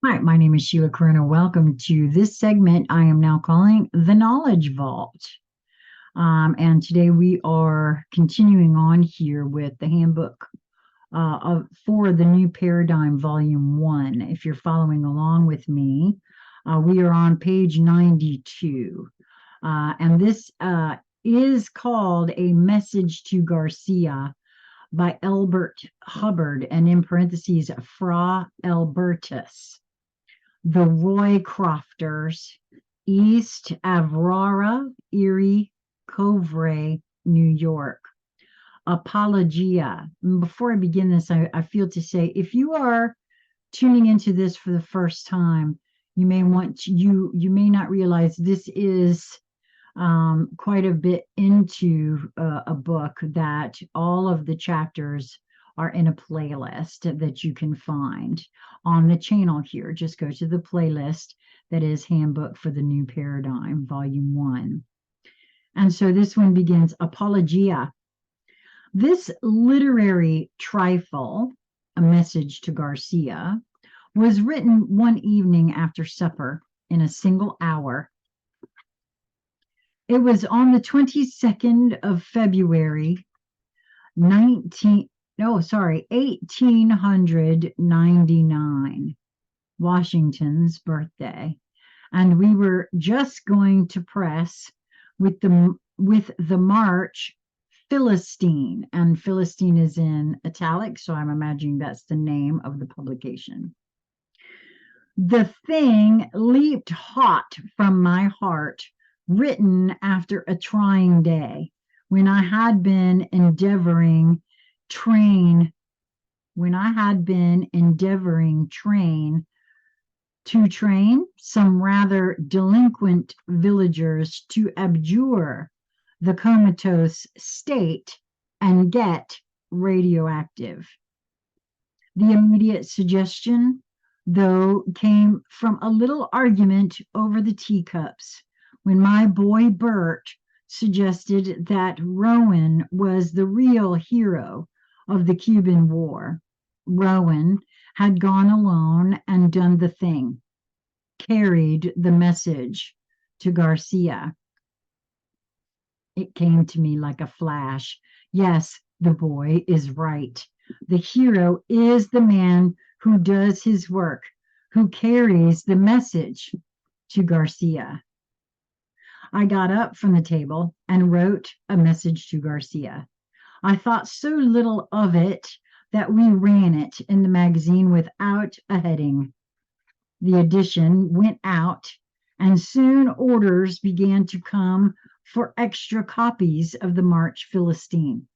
Hi, my name is Sheila Corona. Welcome to this segment I am now calling the Knowledge Vault. And today we are continuing on here with the handbook for the New Paradigm, Volume 1. If you're following along with me, we are on page 92. And this is called A Message to Garcia by Elbert Hubbard, and in parentheses, Fra Elbertus. The Roycrofters, East Aurora, Erie, Covray, New York. Apologia. Before I begin this, I feel to say if you are tuning into this for the first time, you may may not realize this is quite a bit into a book that all of the chapters are in a playlist that you can find on the channel here. Just go to the playlist that is Handbook for the New Paradigm, Volume 1. And so this one begins, Apologia. This literary trifle, a message to Garcia, was written one evening after supper in a single hour. It was on the 22nd of February, 1899, Washington's birthday. And we were just going to press with the March Philistine, and Philistine is in italics, so I'm imagining that's the name of the publication. The thing leaped hot from my heart, written after a trying day, when I had been endeavoring train some rather delinquent villagers to abjure the comatose state and get radioactive. The immediate suggestion, though, came from a little argument over the teacups, when my boy Bert suggested that Rowan was the real hero of the Cuban War. Rowan had gone alone and done the thing, carried the message to Garcia. It came to me like a flash. Yes, the boy is right. The hero is the man who does his work, who carries the message to Garcia. I got up from the table and wrote a message to Garcia. I thought so little of it that we ran it in the magazine without a heading. The edition went out, and soon orders began to come for extra copies of the March Philistine.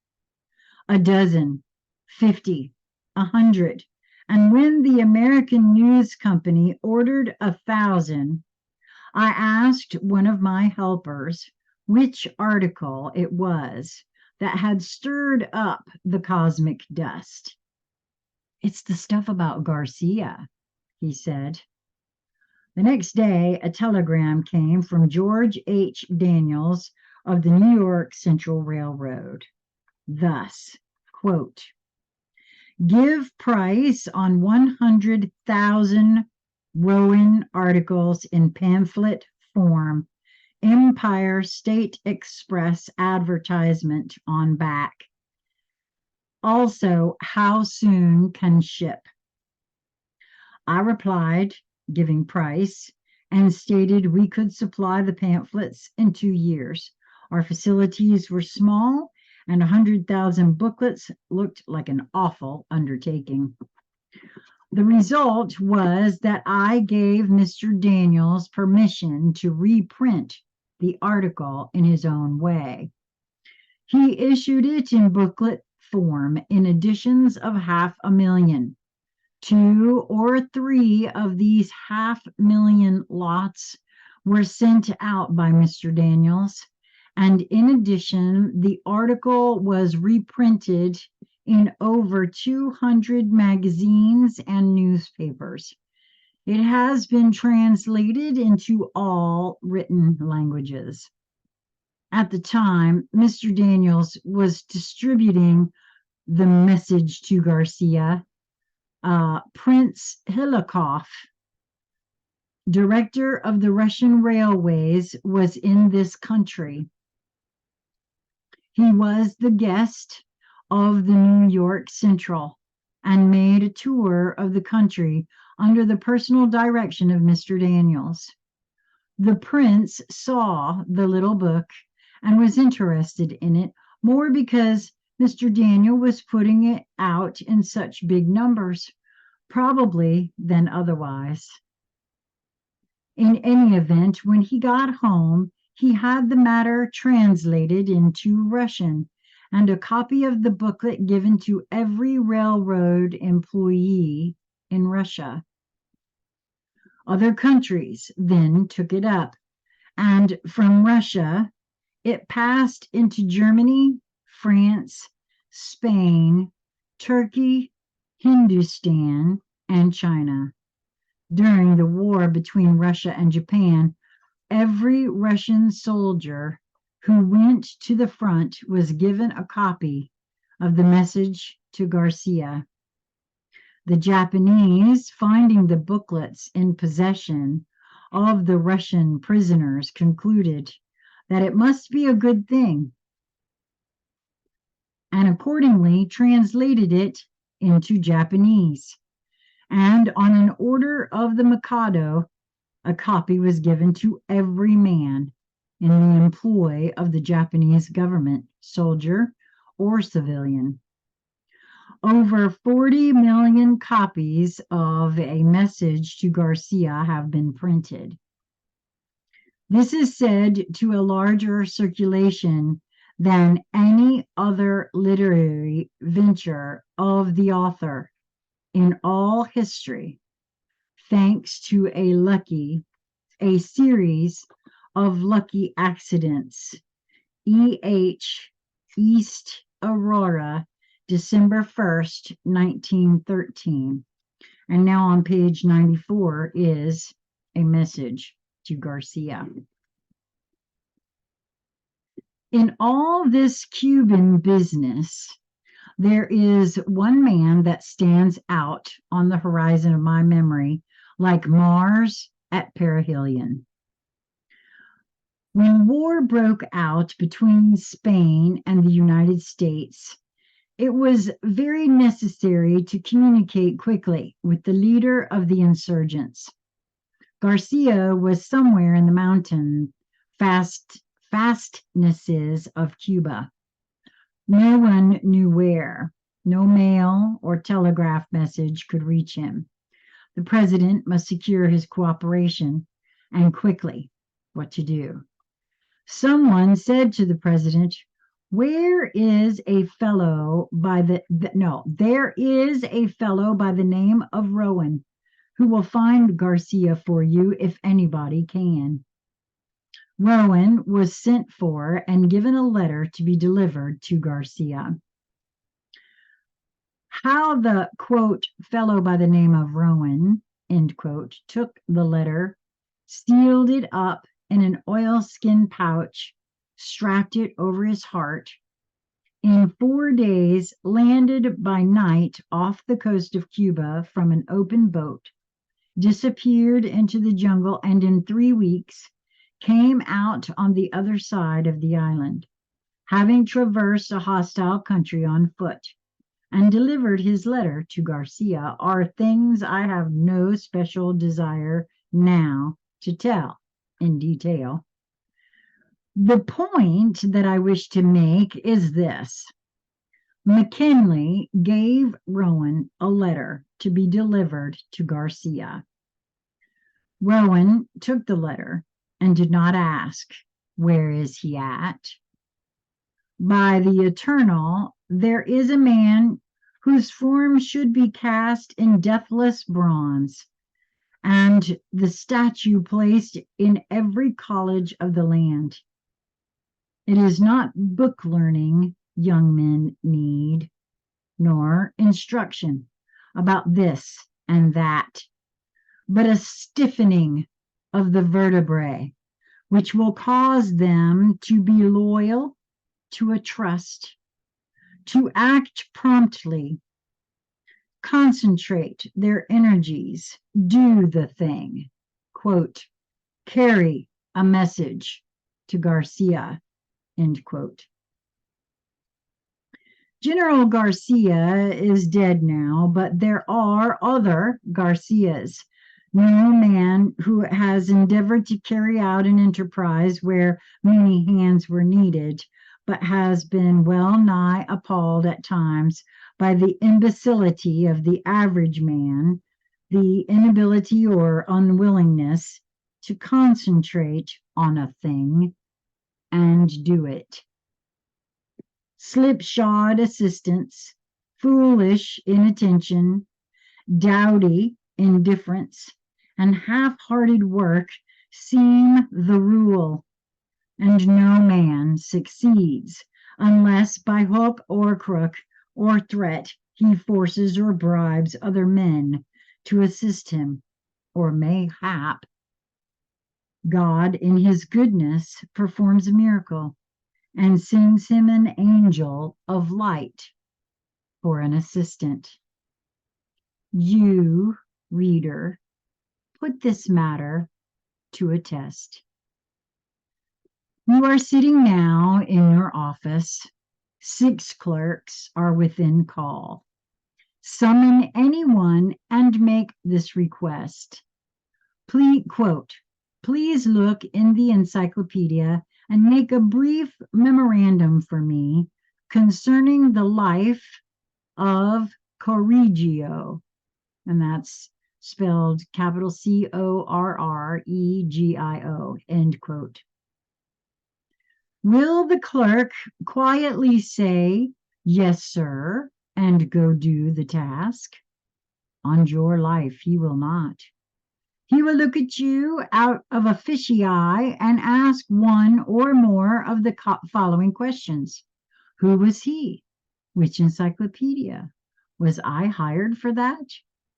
A dozen, 50, 100, and when the American News Company ordered 1,000, I asked one of my helpers which article it was that had stirred up the cosmic dust. It's the stuff about Garcia, he said. The next day, a telegram came from George H. Daniels of the New York Central Railroad. Thus, quote, give price on 100,000 Rowan articles in pamphlet form, Empire State Express advertisement on back. Also, how soon can ship? I replied, giving price, and stated we could supply the pamphlets in 2 years. Our facilities were small, and 100,000 booklets looked like an awful undertaking. The result was that I gave Mr. Daniels permission to reprint the article in his own way. He issued it in booklet form in editions of 500,000. 2 or 3 of these 500,000 lots were sent out by Mr. Daniels, and in addition, the article was reprinted in over 200 magazines and newspapers. It has been translated into all written languages. At the time, Mr. Daniels was distributing the message to Garcia. Prince Hilikoff director of the Russian railways, was in this country. He was the guest of the New York Central and made a tour of the country under the personal direction of Mr. Daniels. The prince saw the little book and was interested in it more because Mr. Daniel was putting it out in such big numbers, probably, than otherwise. In any event, when he got home, he had the matter translated into Russian and a copy of the booklet given to every railroad employee in Russia. Other countries then took it up, and from Russia, it passed into Germany, France, Spain, Turkey, Hindustan, and China. During the war between Russia and Japan, every Russian soldier who went to the front was given a copy of the message to Garcia. The Japanese, finding the booklets in possession of the Russian prisoners, concluded that it must be a good thing, and accordingly translated it into Japanese. And on an order of the Mikado, a copy was given to every man in the employ of the Japanese government, soldier or civilian. Over 40 million copies of A Message to Garcia have been printed. This is said to a larger circulation than any other literary venture of the author in all history, thanks to a series of lucky accidents. E.H. East Aurora, December 1st, 1913. And now on page 94 is A Message to Garcia. In all this Cuban business, there is one man that stands out on the horizon of my memory like Mars at perihelion. When war broke out between Spain and the United States, it was very necessary to communicate quickly with the leader of the insurgents. Garcia was somewhere in the mountain fastnesses of Cuba. No one knew where. No mail or telegraph message could reach him. The president must secure his cooperation, and quickly. What to do? Someone said to the president, there is a fellow by the name of Rowan who will find Garcia for you if anybody can. Rowan was sent for and given a letter to be delivered to Garcia. How the, quote, fellow by the name of Rowan, end quote, took the letter, sealed it up in an oilskin pouch, strapped it over his heart, in 4 days landed by night off the coast of Cuba from an open boat, disappeared into the jungle, and in 3 weeks came out on the other side of the island, having traversed a hostile country on foot, and delivered his letter to Garcia, are things I have no special desire now to tell in detail. The point that I wish to make is this. McKinley gave Rowan a letter to be delivered to Garcia. Rowan took the letter and did not ask, where is he at? By the eternal, there is a man whose form should be cast in deathless bronze, and the statue placed in every college of the land. It is not book learning young men need, nor instruction about this and that, but a stiffening of the vertebrae, which will cause them to be loyal to a trust, to act promptly, concentrate their energies, do the thing quote, carry a message to Garcia, end quote. General Garcia is dead now, but there are other Garcias. No man who has endeavored to carry out an enterprise where many hands were needed, but has been well nigh appalled at times by the imbecility of the average man, the inability or unwillingness to concentrate on a thing and do it. Slipshod assistance, foolish inattention, dowdy indifference, and half-hearted work seem the rule, and no man succeeds unless by hook or crook or threat he forces or bribes other men to assist him, or mayhap God in his goodness performs a miracle and sends him an angel of light for an assistant. You, reader, put this matter to a test. You are sitting now in your office. 6 clerks are within call. Summon anyone and make this request. Please, quote, please look in the encyclopedia and make a brief memorandum for me concerning the life of Correggio, and that's spelled capital Corregio, end quote. Will the clerk quietly say, yes, sir, and go do the task? On your life, he will not. He will look at you out of a fishy eye and ask one or more of the following questions. Who was he? Which encyclopedia? Was I hired for that?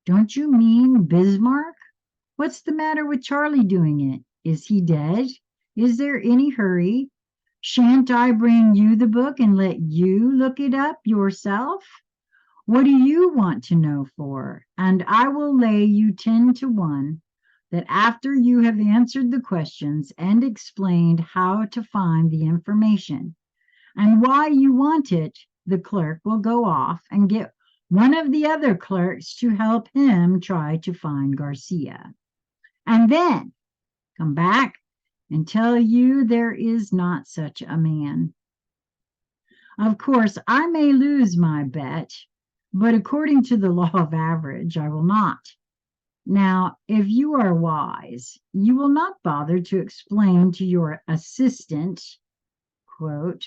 Don't you mean Bismarck? What's the matter with Charlie doing it? Is he dead? Is there any hurry? Shan't I bring you the book and let you look it up yourself? What do you want to know for? And I will lay you 10 to 1 that after you have answered the questions and explained how to find the information and why you want it, the clerk will go off and get one of the other clerks to help him try to find Garcia, and then come back and tell you there is not such a man. Of course, I may lose my bet, but according to the law of average, I will not. Now, if you are wise, you will not bother to explain to your assistant, quote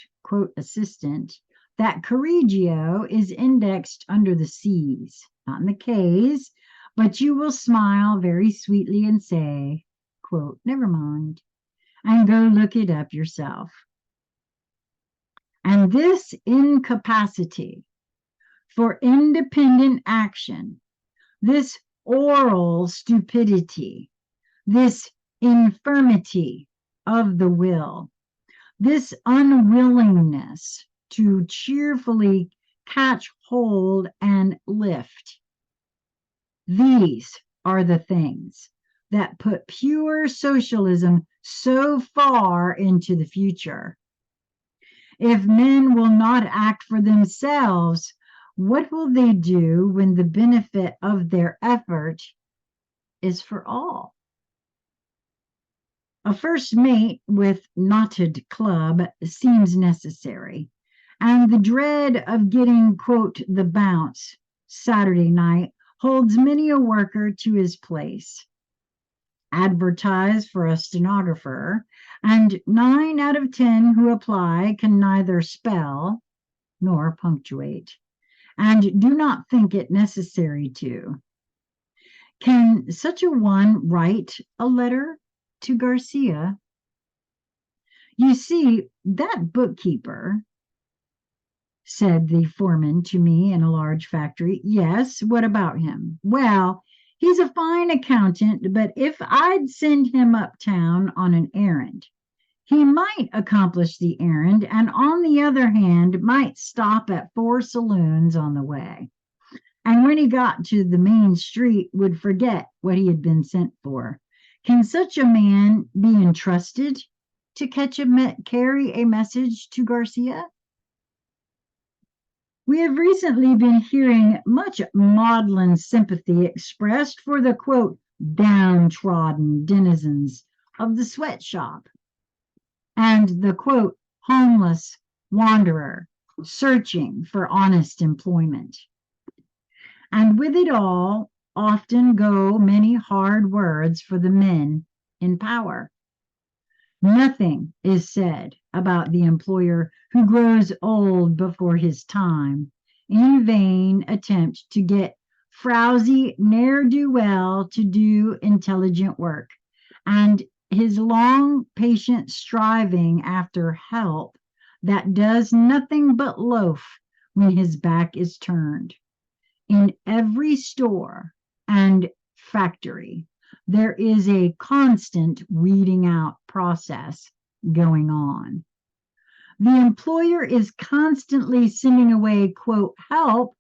assistant, that Correggio is indexed under the C's, not in the K's, but you will smile very sweetly and say, quote, never mind, and go look it up yourself. And this incapacity for independent action, this oral stupidity, this infirmity of the will, this unwillingness to cheerfully catch hold and lift, these are the things that put pure socialism so far into the future. If men will not act for themselves, what will they do when the benefit of their effort is for all? A first mate with knotted club seems necessary, and the dread of getting, quote, the bounce Saturday night holds many a worker to his place. Advertise for a stenographer, and 9 out of 10 who apply can neither spell nor punctuate, and do not think it necessary to. Can such a one write a letter to Garcia? You see, that bookkeeper, said the foreman to me in a large factory. Yes, what about him? Well, he's a fine accountant, but if I'd send him uptown on an errand, he might accomplish the errand, and on the other hand, might stop at 4 saloons on the way. And when he got to the main street, would forget what he had been sent for. Can such a man be entrusted to carry a message to Garcia? We have recently been hearing much maudlin sympathy expressed for the, quote, downtrodden denizens of the sweatshop and the, quote, homeless wanderer searching for honest employment. And with it all often go many hard words for the men in power. Nothing is said about the employer who grows old before his time in vain attempt to get frowsy ne'er-do-well to do intelligent work, and his long patient striving after help that does nothing but loaf when his back is turned. In every store and factory, there is a constant weeding out process going on. The employer is constantly sending away, quote, help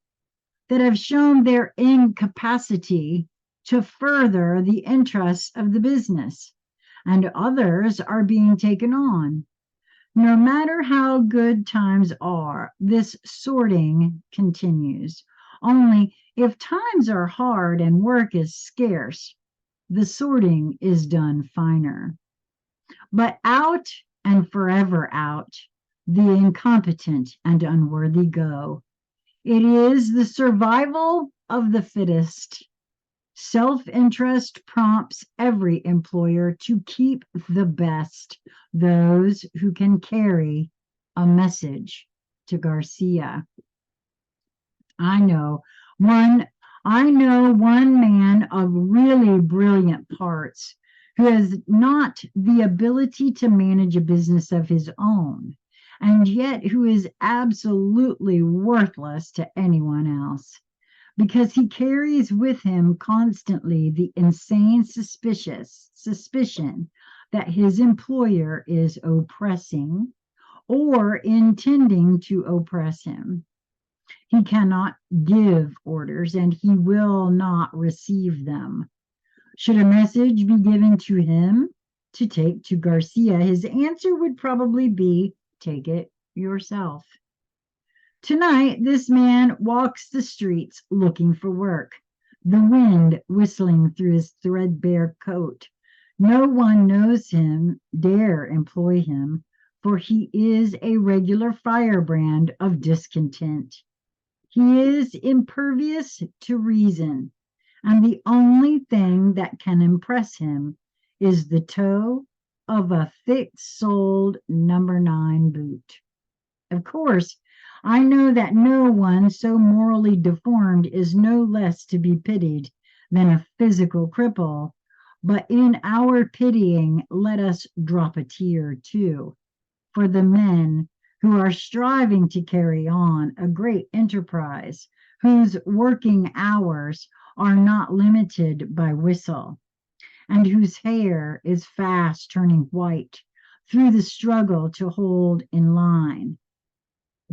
that have shown their incapacity to further the interests of the business, and others are being taken on. No matter how good times are, this sorting continues. Only if times are hard and work is scarce, the sorting is done finer. But out and forever out, the incompetent and unworthy go. It is the survival of the fittest. Self-interest prompts every employer to keep the best, those who can carry a message to Garcia. I know one man of really brilliant parts who has not the ability to manage a business of his own, and yet who is absolutely worthless to anyone else, because he carries with him constantly the insane suspicion that his employer is oppressing or intending to oppress him. He cannot give orders, and he will not receive them. Should a message be given to him to take to Garcia, his answer would probably be, take it yourself. Tonight, this man walks the streets looking for work, the wind whistling through his threadbare coat. No one knows him, dare employ him, for he is a regular firebrand of discontent. He is impervious to reason, and the only thing that can impress him is the toe of a thick-soled number 9 boot. Of course, I know that no one so morally deformed is no less to be pitied than a physical cripple, but in our pitying, let us drop a tear too, for the men who are striving to carry on a great enterprise, whose working hours are not limited by whistle, and whose hair is fast turning white through the struggle to hold in line.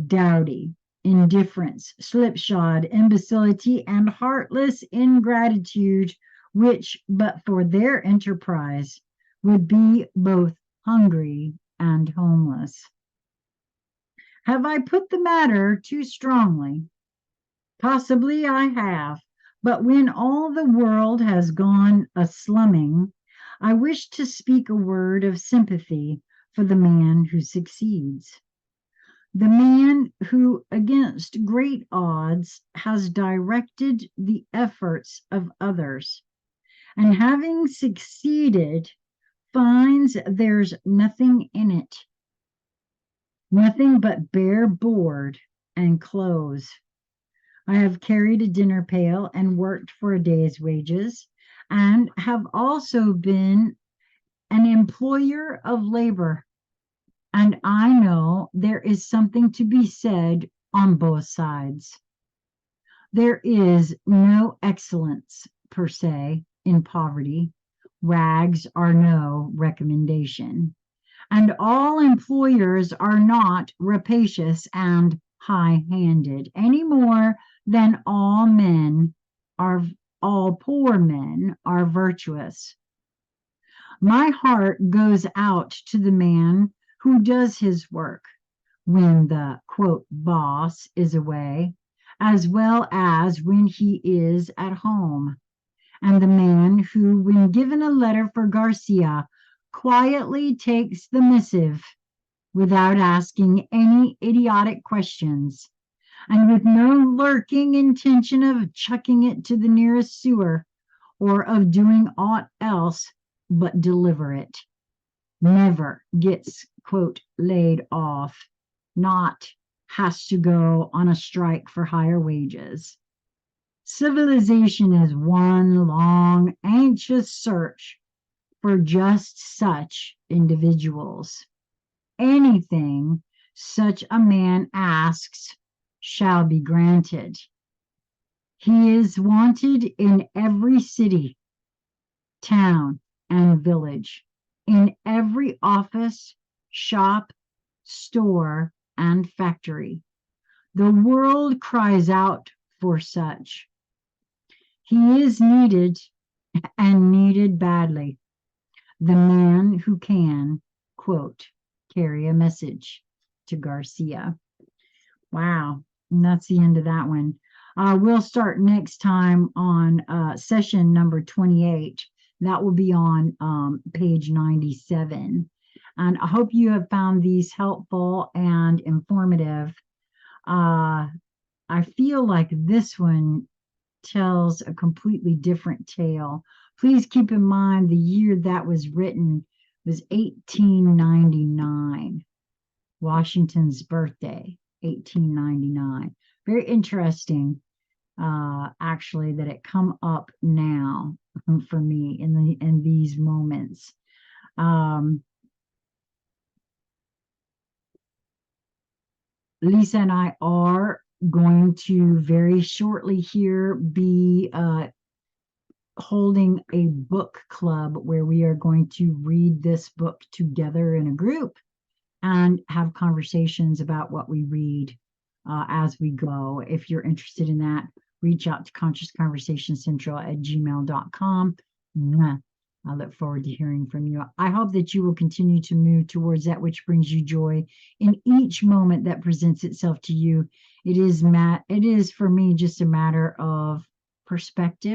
Dowdy, indifference, slipshod imbecility, and heartless ingratitude, which, but for their enterprise, would be both hungry and homeless. Have I put the matter too strongly? Possibly I have, but when all the world has gone a-slumming, I wish to speak a word of sympathy for the man who succeeds. The man who, against great odds, has directed the efforts of others, and having succeeded, finds there's nothing in it, nothing but bare board and clothes. I have carried a dinner pail and worked for a day's wages, and have also been an employer of labor. And I know there is something to be said on both sides. There is no excellence, per se, in poverty. Rags are no recommendation. And all employers are not rapacious and high-handed, any more than all poor men are virtuous. My heart goes out to the man who does his work when the quote boss is away, as well as when he is at home, and the man who, when given a letter for Garcia, quietly takes the missive without asking any idiotic questions, and with no lurking intention of chucking it to the nearest sewer or of doing aught else but deliver it. Never gets, quote, laid off, not has to go on a strike for higher wages. Civilization is one long, anxious search for just such individuals. Anything such a man asks shall be granted. He is wanted in every city, town, and village, in every office, shop, store, and factory. The world cries out for such. He is needed and needed badly. The man who can, quote, carry a message to Garcia. Wow. And that's the end of that one. We'll start next time on session number 28. That will be on page 97. And I hope you have found these helpful and informative. I feel like this one tells a completely different tale. Please keep in mind the year that was written was 1899, Washington's birthday, 1899. Very interesting, actually, that it come up now for me in these moments. Lisa and I are going to very shortly here be holding a book club where we are going to read this book together in a group and have conversations about what we read as we go. If you're interested in that, reach out to consciousconversationcentral@gmail.com. I look forward to hearing from you. I hope that you will continue to move towards that which brings you joy in each moment that presents itself to you. It is for me just a matter of perspective.